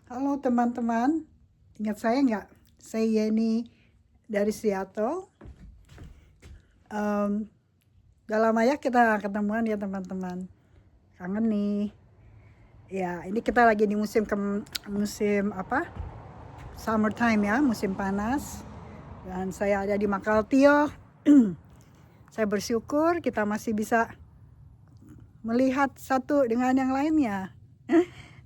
Halo teman-teman, ingat saya nggak? Saya Yeni dari Seattle. Udah lama ya kita ketemuan ya teman-teman. Kangen nih. Ya, ini kita lagi di musim apa? Summertime ya, musim panas. Dan saya ada di Makaltio. Saya bersyukur kita masih bisa melihat satu dengan yang lainnya.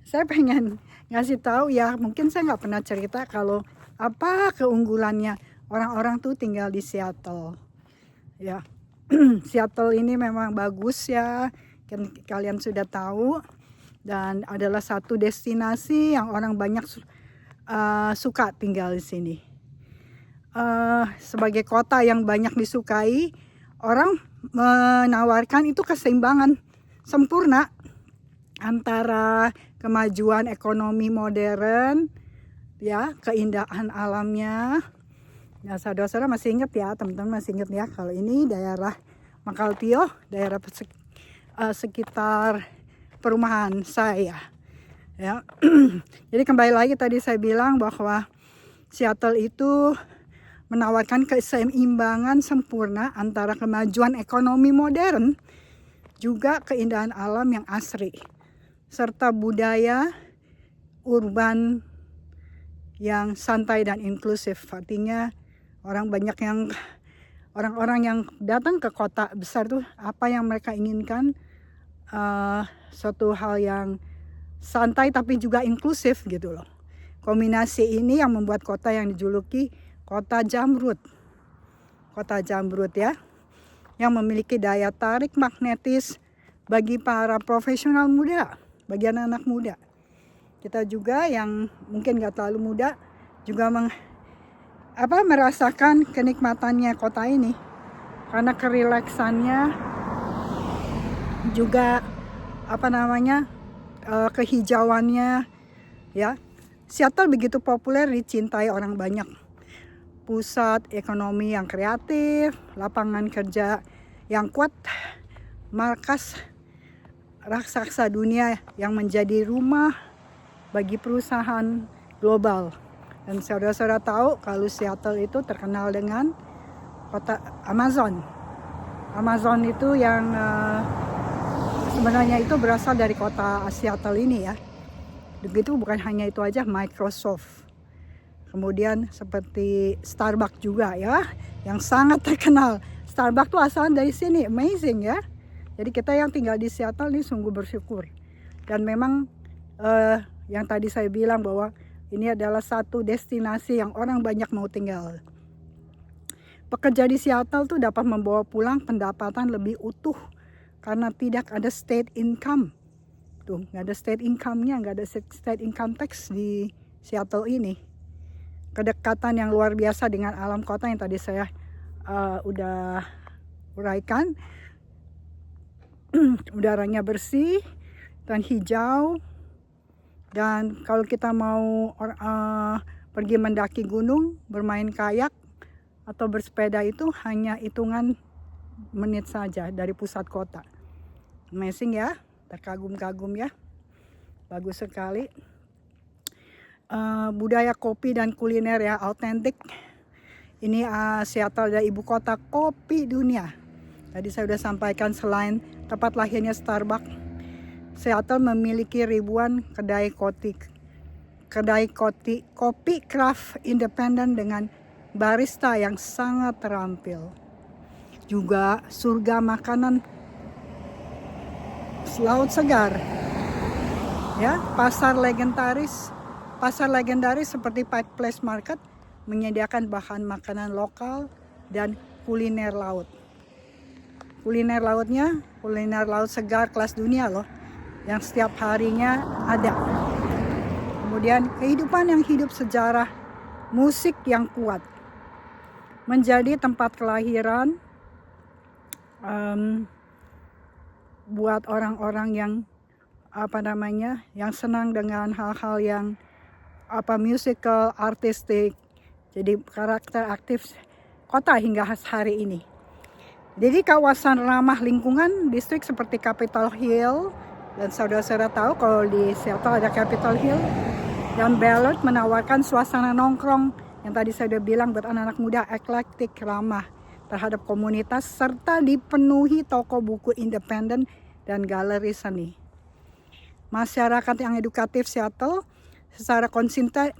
Saya pengen ngasih tahu ya, mungkin saya nggak pernah cerita kalau apa keunggulannya orang-orang tuh tinggal di Seattle. Ya, Seattle ini memang bagus ya, kalian sudah tahu, dan adalah satu destinasi yang orang banyak suka tinggal di sini. Sebagai kota yang banyak disukai, orang menawarkan itu keseimbangan sempurna antara kemajuan ekonomi modern, ya, keindahan alamnya. Nah, saudara-saudara masih ingat ya, teman-teman masih ingat ya, kalau ini daerah Makaltio, daerah sekitar perumahan saya. Ya, jadi kembali lagi tadi saya bilang bahwa Seattle itu menawarkan keseimbangan sempurna antara kemajuan ekonomi modern juga keindahan alam yang asri, serta budaya urban yang santai dan inklusif. Artinya orang-orang yang datang ke kota besar tuh apa yang mereka inginkan, suatu hal yang santai tapi juga inklusif gitu loh. Kombinasi ini yang membuat kota yang dijuluki kota jamrut. Kota jamrut ya, yang memiliki daya tarik magnetis bagi para profesional muda, bagi anak-anak muda. Kita juga yang mungkin nggak terlalu muda juga merasakan kenikmatannya kota ini karena kerileksannya juga kehijauannya ya. Seattle begitu populer, dicintai orang banyak. Pusat ekonomi yang kreatif, lapangan kerja yang kuat, markas raksasa dunia yang menjadi rumah bagi perusahaan global. Dan saudara-saudara tahu kalau Seattle itu terkenal dengan kota Amazon. Amazon itu yang sebenarnya itu berasal dari kota Seattle ini ya. Begitu bukan hanya itu aja, Microsoft. Kemudian seperti Starbucks juga ya, yang sangat terkenal. Starbucks tuh asalnya dari sini, amazing ya. Jadi kita yang tinggal di Seattle ini sungguh bersyukur. Dan memang yang tadi saya bilang bahwa ini adalah satu destinasi yang orang banyak mau tinggal. Pekerja di Seattle tuh dapat membawa pulang pendapatan lebih utuh karena tidak ada state income. Tuh, nggak ada state income-nya, nggak ada state income tax di Seattle ini. Kedekatan yang luar biasa dengan alam kota yang tadi saya udah uraikan. Udaranya bersih dan hijau, dan kalau kita mau pergi mendaki gunung, bermain kayak atau bersepeda itu hanya hitungan menit saja dari pusat kota. Amazing ya, terkagum-kagum ya, bagus sekali. Budaya kopi dan kuliner ya autentik. Ini Seattle adalah ibu kota kopi dunia. Tadi saya sudah sampaikan, selain tempat lahirnya Starbucks, Seattle memiliki ribuan kedai kopi craft independen dengan barista yang sangat terampil. Juga surga makanan laut segar. Ya, pasar legendaris seperti Pike Place Market menyediakan bahan makanan lokal dan kuliner laut. Kuliner laut segar kelas dunia loh, yang setiap harinya ada. Kemudian kehidupan yang hidup sejarah, musik yang kuat, menjadi tempat kelahiran buat orang-orang yang yang senang dengan hal-hal yang musical, artistik. Jadi karakter aktif kota hingga hari ini. Jadi kawasan ramah lingkungan, distrik seperti Capitol Hill, dan saudara-saudara tahu kalau di Seattle ada Capitol Hill, Dan Ballard menawarkan suasana nongkrong yang tadi saya udah bilang buat anak-anak muda, eklektik, ramah terhadap komunitas, serta dipenuhi toko buku independen dan galeri seni. Masyarakat yang edukatif Seattle secara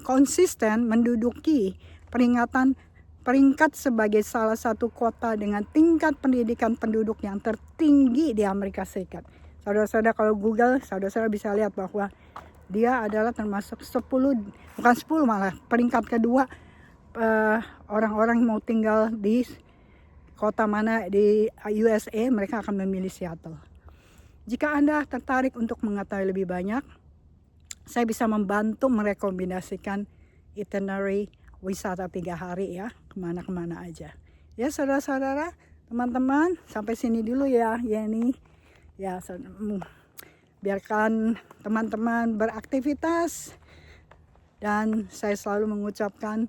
konsisten menduduki peringkat sebagai salah satu kota dengan tingkat pendidikan penduduk yang tertinggi di Amerika Serikat. Saudara-saudara kalau Google, saudara-saudara bisa lihat bahwa dia adalah termasuk 10, bukan 10 malah, peringkat kedua orang-orang mau tinggal di kota mana di USA, mereka akan memilih Seattle. Jika Anda tertarik untuk mengetahui lebih banyak, saya bisa membantu merekomendasikan itinerary wisata 3 hari ya, kemana-kemana aja. Ya saudara-saudara, teman-teman, sampai sini dulu ya, Yeni. Ya, biarkan teman-teman beraktivitas dan saya selalu mengucapkan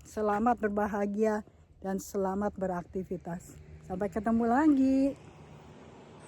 selamat berbahagia dan selamat beraktivitas. Sampai ketemu lagi.